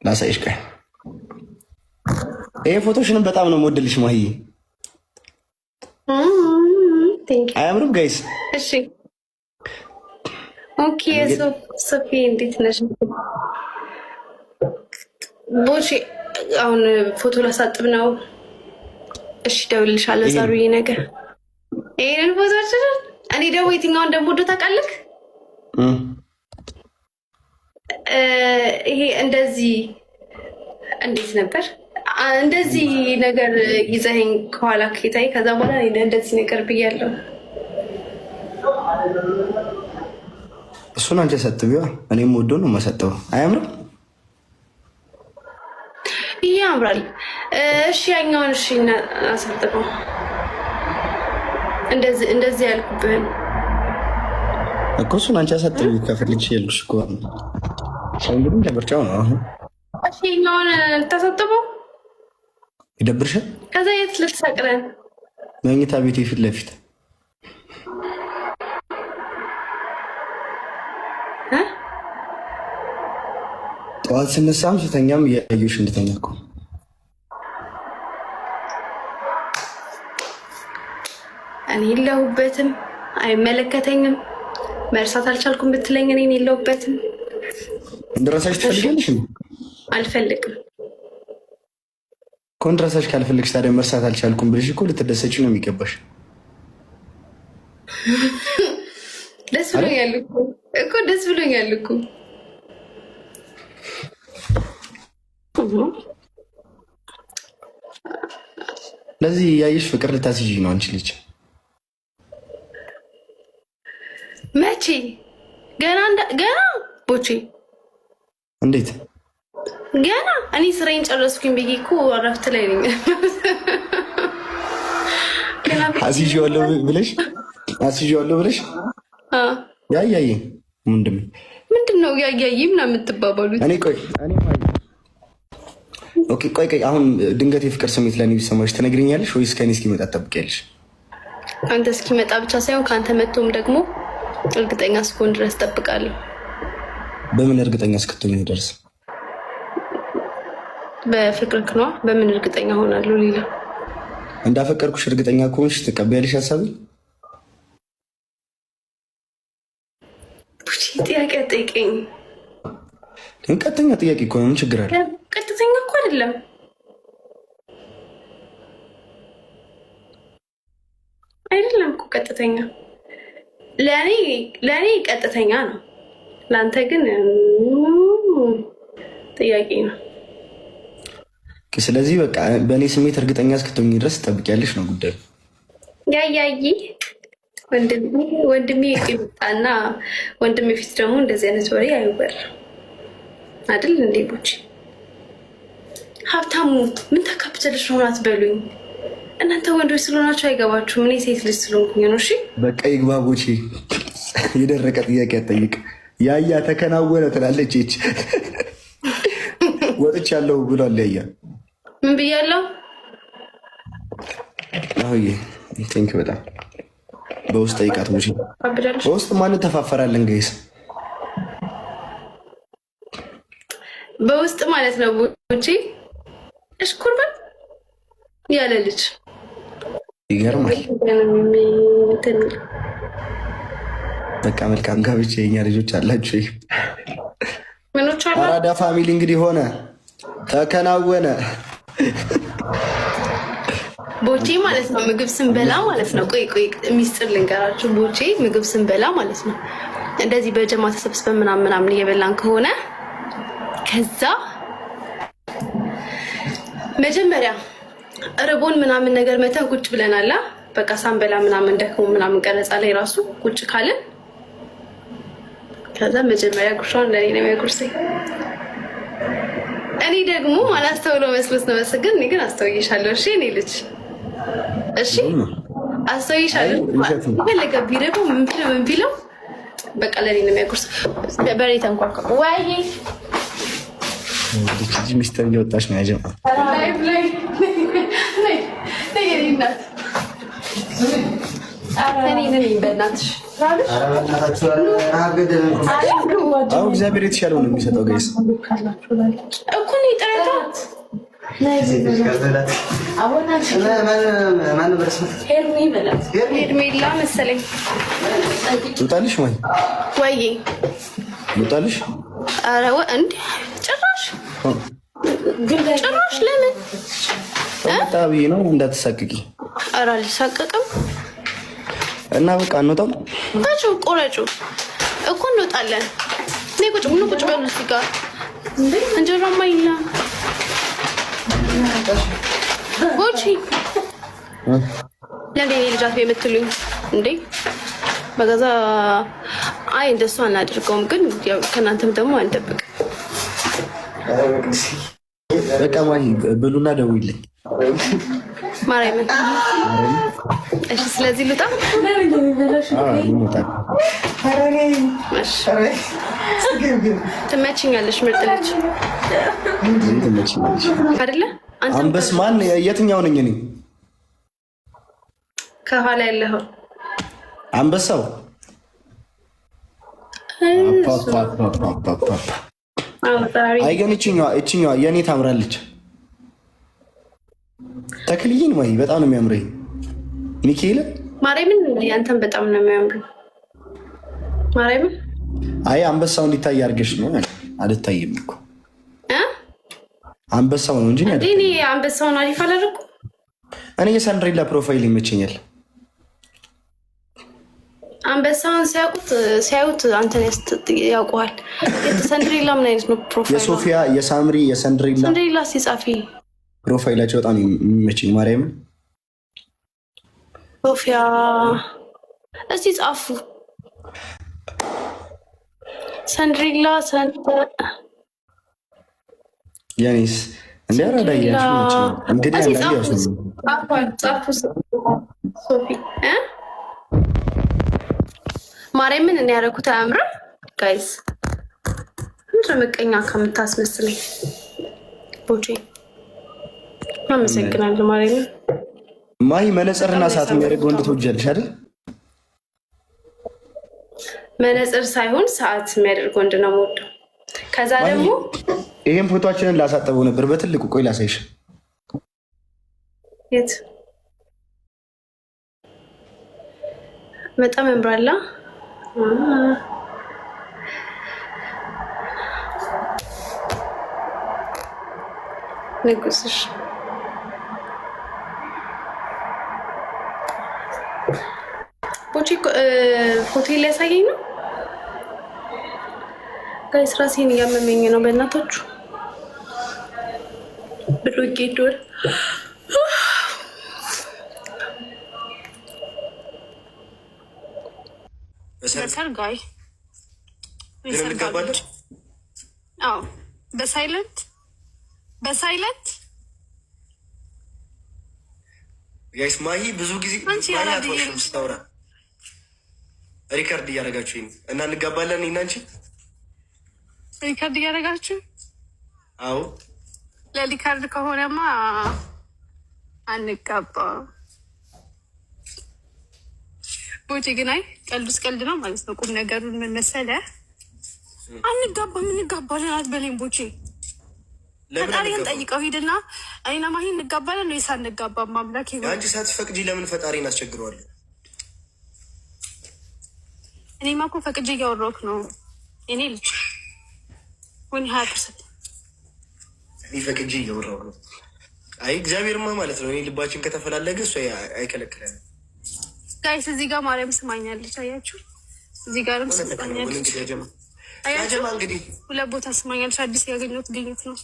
ላሳይሽ። ቆይ ይሄ ፎቶሽንም በጣም ነው የምወድልሽ ማሂ። አያምርም ጋይስ? እሺ ኦኬ። ሶፊ እንዴት ነሽ? ቦቼ አሁን ፎቶ ላሳጥብ ነው። እሺ እደውልልሻለሁ ዛሩዬ ነገር ይሄንን ፎቶችን እኔ ደግሞ የትኛውን እንደምወደው ታውቃለህ? ይሄ እንደዚህ እንዴት ነበር እንደዚህ ነገር ይዘኸኝ ከኋላ ከታይ ከዛ በኋላ እንደዚህ ነገር ብያለሁ። እሱን አንቺ ሰጥቢዋ እኔም ወዶ ነው የማሰጠው። አያምርም? ይሄ ያምራል። እሺ ያኛውን እሺ አሰጥበው። እንደዚህ ያልኩብህን እኮ እሱን አንቺ አሰጥቢው ከፈልግሽ ያልኩሽ እኮ ሰው እንግዲህ ለብቻው ነው። አሁን እሺ ያኛውን ተሰጥበው ይደብርሻል። ከዛ የት ልትሰቅረን? መኝታ ቤቴ ፊት ለፊት ጠዋት ስነሳም ስተኛም እያየሁሽ እንድተኛ እኮ። እኔ የለሁበትም፣ አይመለከተኝም። መርሳት አልቻልኩም ብትለኝ እኔ የለሁበትም። እንድረሳሽ ትፈልጊያለሽ? አልፈልግም እኮ እንድረሳሽ ካልፈልግሽ ታዲያ መርሳት አልቻልኩም ብልሽ እኮ ልትደሰች ነው የሚገባሽ። ደስ ብሎኛል እኮ ደስ ብሎኛል እኮ። ለዚህ ያየሽ ፍቅር ልታስይዥ ነው አንቺ ልጅ። መቼ ገና ቦቼ እንዴት ገና እኔ ስራዬን ጨረስኩኝ ብዬ እኮ እረፍት ላይ ነኝ። አስይዤዋለሁ ብለሽ ያያይ ምንድን ነው ያያይ ምናምን የምትባባሉት? ቆይ አሁን ድንገት የፍቅር ስሜት ለእኔ ቢሰማሽ ትነግሪኛለሽ ወይስ ከእኔ እስኪመጣ ትጠብቂያለሽ? አንተ እስኪመጣ ብቻ ሳይሆን ከአንተ መጥቶም ደግሞ እርግጠኛ እስክሆን ድረስ እጠብቃለሁ። በምን እርግጠኛ እስክትሆኝ ድረስ? በፍቅርክ ነዋ። በምን እርግጠኛ ሆናለሁ? ሌላ እንዳፈቀርኩሽ እርግጠኛ ከሆንሽ ትቀበያለሽ ሀሳቤን? ጥያቄ አትጠይቀኝ። ቀጥተኛ ጥያቄ እኮ ነው። ምን ችግር አለ? ቀጥተኛ እኮ አይደለም። እኮ ቀጥተኛ ለእኔ ቀጥተኛ ነው። ለአንተ ግን ጥያቄ ነው። ስለዚህ በቃ በእኔ ስሜት እርግጠኛ እስክትሆኚ ድረስ ትጠብቂያለሽ ነው ጉዳዩ። ያያይ ወንድሜ ይቅጣና ወንድሜ ፊት ደግሞ እንደዚህ አይነት ወሬ አይወራም አይደል እንዴ? ቦቼ ሀብታሙ ምን ተካብተልሽ ነው አትበሉኝ። እናንተ ወንዶች ስለሆናችሁ አይገባችሁም። እኔ ሴት ልጅ ስለሆንኩኝ ነው። እሺ በቃ ይግባ ቦቼ። የደረቀ ጥያቄ አትጠይቅ። ያያ ተከናወነ ትላለች። እቺ ወጥቻለሁ ብሏል። ያያ ምን ብያለሁ? አሁን ቴንክ በጣም በውስጥ ጠይቃት ቦቼ። በውስጥ ማን ተፋፈራለን ጋይስ? በውስጥ ማለት ነው ቦቼ። እሽኩርበን ያለ ልጅ ይገርማል። በቃ መልካም ጋብቻ። የኛ ልጆች አላችሁ። ምኖች አላ አራዳ ፋሚሊ እንግዲህ ሆነ ተከናወነ። ቦቼ ማለት ነው ምግብ ስንበላ ማለት ነው። ቆይ ሚስጥር ልንገራችሁ። ቦቼ ምግብ ስንበላ ማለት ነው እንደዚህ በጀማ ተሰብስበን ምናምን እየበላን ከሆነ ከዛ መጀመሪያ ርቦን ምናምን ነገር መተን ቁጭ ብለናል። በቃ ሳንበላ ምናምን ደክሞ ምናምን ቀረጻ ላይ ራሱ ቁጭ ካለን ከዛ መጀመሪያ ጉርሻውን ለኔ ነው የሚያጎርሰኝ። እኔ ደግሞ አላስተውለው መስሎት ነው መሰገን። እኔ ግን አስተውይሻለሁ። እሺ እኔ ልጅ እሺ አስተውይሻለሁ። ፈለገ ቢረበው ምን ቢለው በቃ ለኔ ነው የሚያጎርሰው። በሬ ተንኳኳ ወይ ልጅ ሚስተር እየወጣች ነው ያጀማ እኔ ነኝ በእናትሽ አዎ እግዚአብሔር የተሻለው ነው የሚሰጠው። ጋይስ እኮ ነው ይጠራታት ሄርሜላ መሰለኝ። ልውጣልሽ ወይ ልውጣልሽ? ኧረ እንደ ጭራሽ ለምን ጣቢ ነው እንዳትሳቅቂ። ኧረ አልሳቀቅም። እና በቃ እንወጣም። ታቹ ቆረጩ እኮ እንወጣለን። እኔ ቁጭ በሉ እዚህ ጋር እንጀራማ የለም። ቦቼ ለምን ልጃት የምትሉኝ እንዴ? በገዛ እንደሱ አናደርገውም፣ ግን ከእናንተም ደግሞ አንጠብቅ። በቃ ብሉና ደውይልኝ ማርያምን። እሺ ስለዚህ ልውጣ። ትመችኛለሽ፣ ምርጥ ልጅ አይደለ? አንበስ ማን? የትኛው ነኝ እኔ? ከኋላ ያለኸው አንበሳው። አይገን እችኛዋ የእኔ ታምራለች። ተክልይን ወይ በጣም ነው የሚያምረኝ። ሚካኤል ማርያምን፣ አንተን በጣም ነው የሚያምረው ማርያምን። አይ አንበሳው እንዲታይ አድርገሽ ነው። አልታይም እኮ አንበሳው ነው እንጂ እኔ አንበሳውን አሪፍ አላደረኩም። እኔ የሳንድሬላ ፕሮፋይል ይመቸኛል። አንበሳውን ሲያዩት አንተን ያውቀዋል። የሳንድሬላ ምን አይነት ነው ፕሮፋይል? የሶፊያ፣ የሳምሪ፣ የሳንድሬላ ሲጻፊ ፕሮፋይላቸው በጣም የሚመቸኝ ማርያምን። ሶፊያ እስቲ ጻፉ። ሳንድሬላ ያኔስ እንደ አራዳያችሁ እንግዲህ ጻፉ። ሶፊ ማርያምን እኔ ያደረኩት አያምርም ጋይስ። ምንድን ነው ምቀኛ ከምታስመስለኝ? ቦቼ አመሰግናለሁ ማርያምን። መነጽርና ሰዓት የሚያደርግ ወንድ ትወጃለሽ አይደል? መነጽር ሳይሆን ሰዓት የሚያደርግ ወንድ ነው የምወደው። ከዛ ደግሞ ይሄን ፎቶአችንን ላሳጠበው ነበር በትልቁ። ቆይ ላሳይሽ። የት በጣም ያምራላ። ንጉስሽ ቦቼ ሆቴል ሊያሳየኝ ነው ጋይስ። ራሴን እያመመኝ ነው በእናታችሁ። ብሎ ጌዶር በሰርጋይ አዎ፣ በሳይለንት ጋይስ። ማሂ ብዙ ጊዜ ስታወራ ሪከርድ እያደረጋችሁ እና እንጋባለን እና አንቺ ሪከርድ እያደረጋችሁ? አዎ ለሪከርድ ከሆነማ አንጋባ። ቦቼ ግን አይ ቀልዱስ ቀልድ ነው ማለት ነው። ቁም ነገሩን ምን መሰለህ? አንጋባም እንጋባለን አትበለኝ ቦቼ። ፈጣሪን ጠይቀው ሂድና እኔና ማሂ እንጋባለን ወይስ አንጋባም? ማምላክ ይሁን። አንቺ ሳትፈቅጂ ለምን ፈጣሪን አስቸግረዋለሁ? እኔማ እኮ ፈቅጄ እያወራሁህ ነው እኔ ልጅ ወይ 20% እኔ ፈቅጄ እያወራሁ ነው። አይ እግዚአብሔርማ ማለት ነው። እኔ ልባችን ከተፈላለገ እሱ አይከለክለንም። ጋይስ እዚህ ጋር ማርያም ስማኛለች። አያችሁ? እዚህ ጋርም ስማኛለች። ያጀማ እንግዲህ ሁለት ቦታ ስማኛለች። አዲስ ያገኘሁት ግኝት ነው።